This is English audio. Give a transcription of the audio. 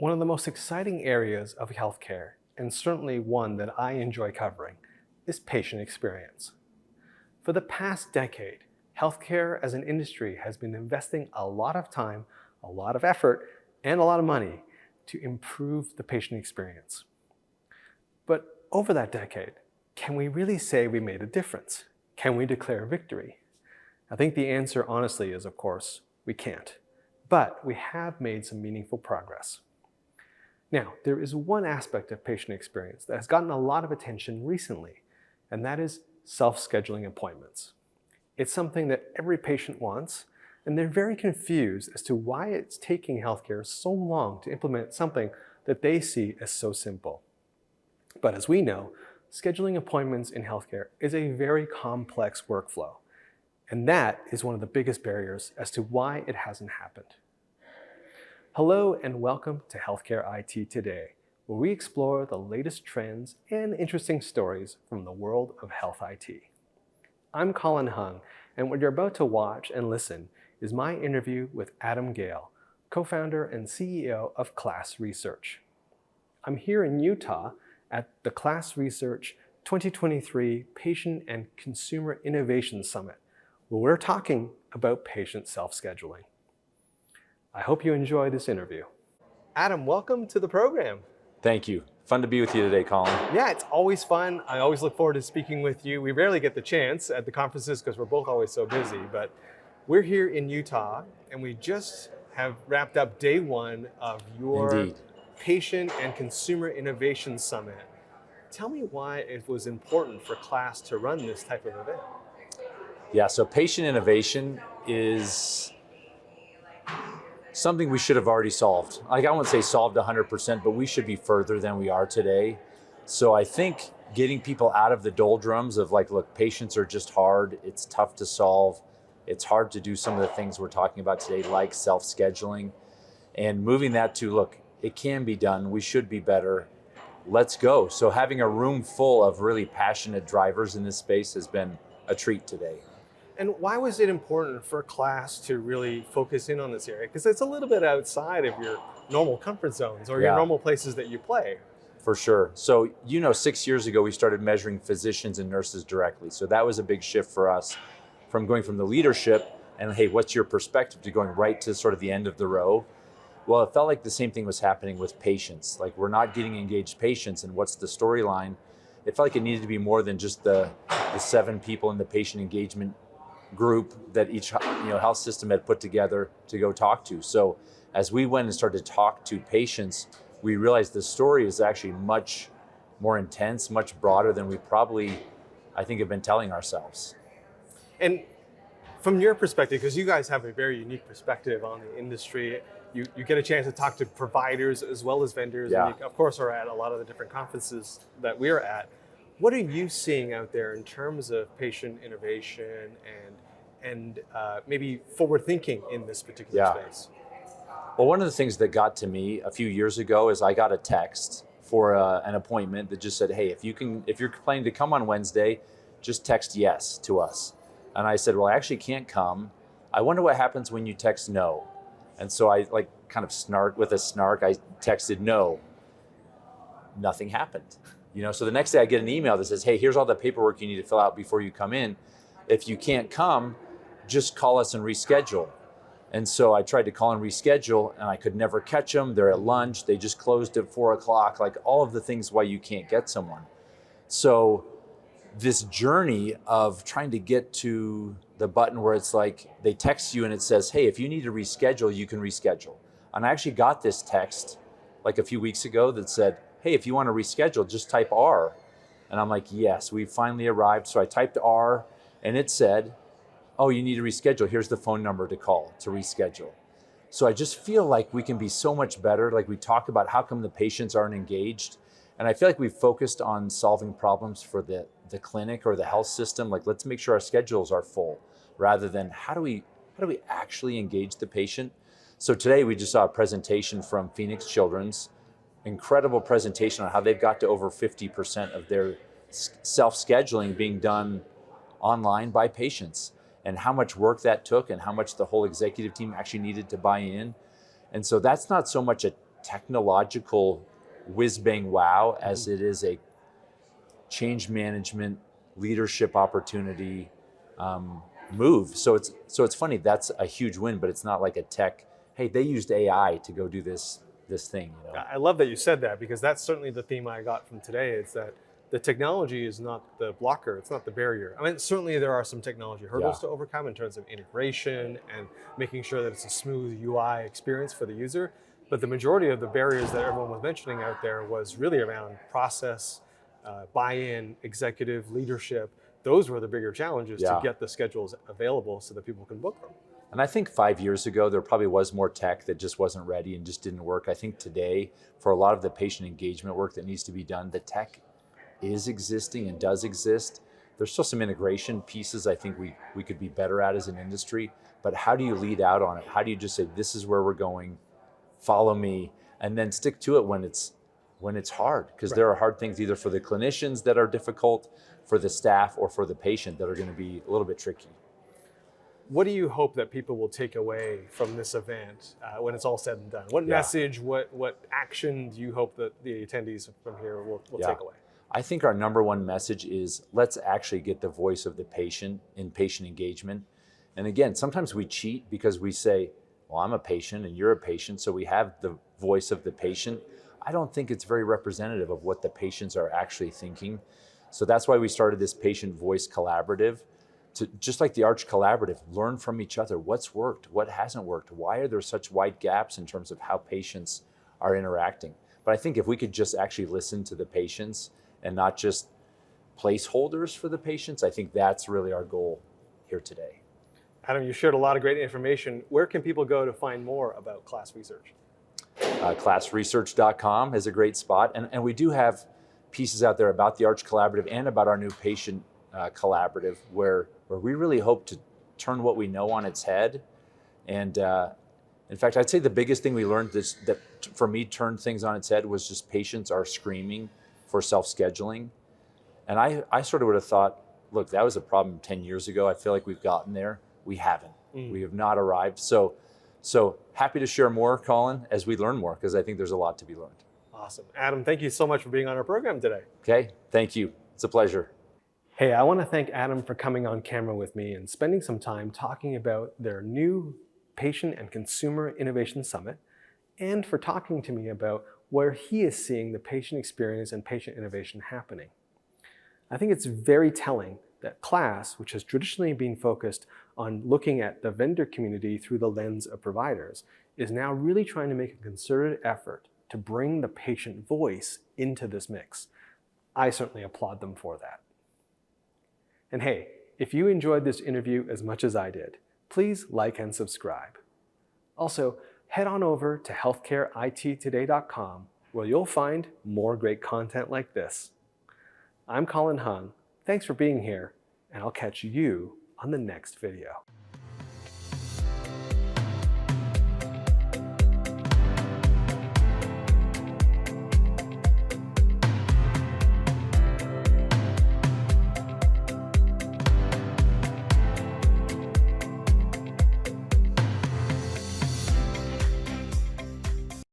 One of the most exciting areas of healthcare, and certainly one that I enjoy covering, is patient experience. For the past decade, healthcare as an industry has been investing a lot of time, a lot of effort, and a lot of money to improve the patient experience. But over that decade, can we really say we made a difference? Can we declare victory? I think the answer honestly is, of course, we can't. But we have made some meaningful progress. Now, there is one aspect of patient experience that has gotten a lot of attention recently, and that is self-scheduling appointments. It's something that every patient wants, and they're very confused as to why it's taking healthcare so long to implement something that they see as so simple. But as we know, scheduling appointments in healthcare is a very complex workflow, and that is one of the biggest barriers as to why it hasn't happened. Hello and welcome to Healthcare IT Today, where we explore the latest trends and interesting stories from the world of health IT. I'm Colin Hung, and what you're about to watch and listen is my interview with Adam Gale, co-founder and CEO of KLAS Research. I'm here in Utah at the KLAS Research 2023 Patient and Consumer Innovation Summit, where we're talking about patient self-scheduling. I hope you enjoy this interview. Adam, welcome to the program. Thank you. Fun to be with you today, Colin. Yeah, it's always fun. I always look forward to speaking with you. We rarely get the chance at the conferences because we're both always so busy, but we're here in Utah and we just have wrapped up day one of your Indeed. Patient and Consumer Innovation Summit. Tell me why it was important for KLAS to run this type of event. Yeah, so patient innovation is something we should have already solved. Like, I won't say solved 100%, but we should be further than we are today. So I think getting people out of the doldrums of like, look, patients are just hard. It's tough to solve. It's hard to do some of the things we're talking about today, like self-scheduling, and moving that to, look, it can be done. We should be better. Let's go. So having a room full of really passionate drivers in this space has been a treat today. And why was it important for KLAS to really focus in on this area? Because it's a little bit outside of your normal comfort zones or your normal places that you play. For sure. So, 6 years ago, we started measuring physicians and nurses directly. So that was a big shift for us from going from the leadership and, hey, what's your perspective, to going right to sort of the end of the row. Well, it felt like the same thing was happening with patients. Like, we're not getting engaged patients, and what's the storyline? It felt like it needed to be more than just the 7 people in the patient engagement group that each health system had put together to go talk to. So as we went and started to talk to patients, we realized the story is actually much more intense, much broader than we probably, I think, have been telling ourselves. And from your perspective, because you guys have a very unique perspective on the industry, you get a chance to talk to providers as well as vendors, and you, of course, are at a lot of the different conferences that we're at. What are you seeing out there in terms of patient innovation and maybe forward thinking in this particular space? Well, one of the things that got to me a few years ago is I got a text for an appointment that just said, "Hey, if you're planning to come on Wednesday, just text yes to us." And I said, "Well, I actually can't come. I wonder what happens when you text no." And so I kind of with a snark, I texted no. Nothing happened. So the next day I get an email that says, "Hey, here's all the paperwork you need to fill out before you come in. If you can't come, just call us and reschedule." And so I tried to call and reschedule, and I could never catch them. They're at lunch. They just closed at 4:00, like all of the things why you can't get someone. So this journey of trying to get to the button where it's like they text you and it says, "Hey, if you need to reschedule, you can reschedule." And I actually got this text like a few weeks ago that said, "Hey, if you want to reschedule, just type R." And I'm like, yes, we finally arrived. So I typed R and it said, "Oh, you need to reschedule. Here's the phone number to call to reschedule." So I just feel like we can be so much better. Like, we talk about how come the patients aren't engaged. And I feel like we've focused on solving problems for the clinic or the health system. Like, let's make sure our schedules are full, rather than how do we actually engage the patient? So today we just saw a presentation from Phoenix Children's, incredible presentation on how they've got to over 50% of their self-scheduling being done online by patients, and how much work that took and how much the whole executive team actually needed to buy in. And so that's not so much a technological whiz-bang wow as it is a change management leadership opportunity move. So it's funny, that's a huge win, but it's not like a tech, hey, they used AI to go do this thing. You know? I love that you said that, because that's certainly the theme I got from today. It's that the technology is not the blocker, it's not the barrier. I mean, certainly there are some technology hurdles to overcome in terms of integration and making sure that it's a smooth UI experience for the user. But the majority of the barriers that everyone was mentioning out there was really around process, buy-in, executive leadership. Those were the bigger challenges to get the schedules available so that people can book them. And I think 5 years ago, there probably was more tech that just wasn't ready and just didn't work. I think today, for a lot of the patient engagement work that needs to be done, the tech is existing and does exist. There's still some integration pieces I think we could be better at as an industry, but how do you lead out on it? How do you just say, this is where we're going, follow me, and then stick to it when it's hard? Because there are hard things either for the clinicians that are difficult, for the staff, or for the patient that are going to be a little bit tricky. What do you hope that people will take away from this event when it's all said and done? What message, what action do you hope that the attendees from here will take away? I think our number one message is, let's actually get the voice of the patient in patient engagement. And again, sometimes we cheat because we say, well, I'm a patient and you're a patient, so we have the voice of the patient. I don't think it's very representative of what the patients are actually thinking. So that's why we started this patient voice collaborative. To, just like the Arch Collaborative, learn from each other. What's worked? What hasn't worked? Why are there such wide gaps in terms of how patients are interacting? But I think if we could just actually listen to the patients and not just placeholders for the patients, I think that's really our goal here today. Adam, you shared a lot of great information. Where can people go to find more about KLAS Research? KLASresearch.com is a great spot. And we do have pieces out there about the Arch Collaborative and about our new patient collaborative, where we really hope to turn what we know on its head. And in fact, I'd say the biggest thing we learned that for me turned things on its head was just patients are screaming for self-scheduling. And I sort of would have thought, look, that was a problem 10 years ago. I feel like we've gotten there. We haven't. We have not arrived. So happy to share more, Colin, as we learn more, because I think there's a lot to be learned. Awesome. Adam, thank you so much for being on our program today. Okay, thank you. It's a pleasure. Hey, I want to thank Adam for coming on camera with me and spending some time talking about their new Patient and Consumer Innovation Summit, and for talking to me about where he is seeing the patient experience and patient innovation happening. I think it's very telling that KLAS, which has traditionally been focused on looking at the vendor community through the lens of providers, is now really trying to make a concerted effort to bring the patient voice into this mix. I certainly applaud them for that. And hey, if you enjoyed this interview as much as I did, please like and subscribe. Also, head on over to healthcareitttoday.com, where you'll find more great content like this. I'm Colin Hung. Thanks for being here, and I'll catch you on the next video.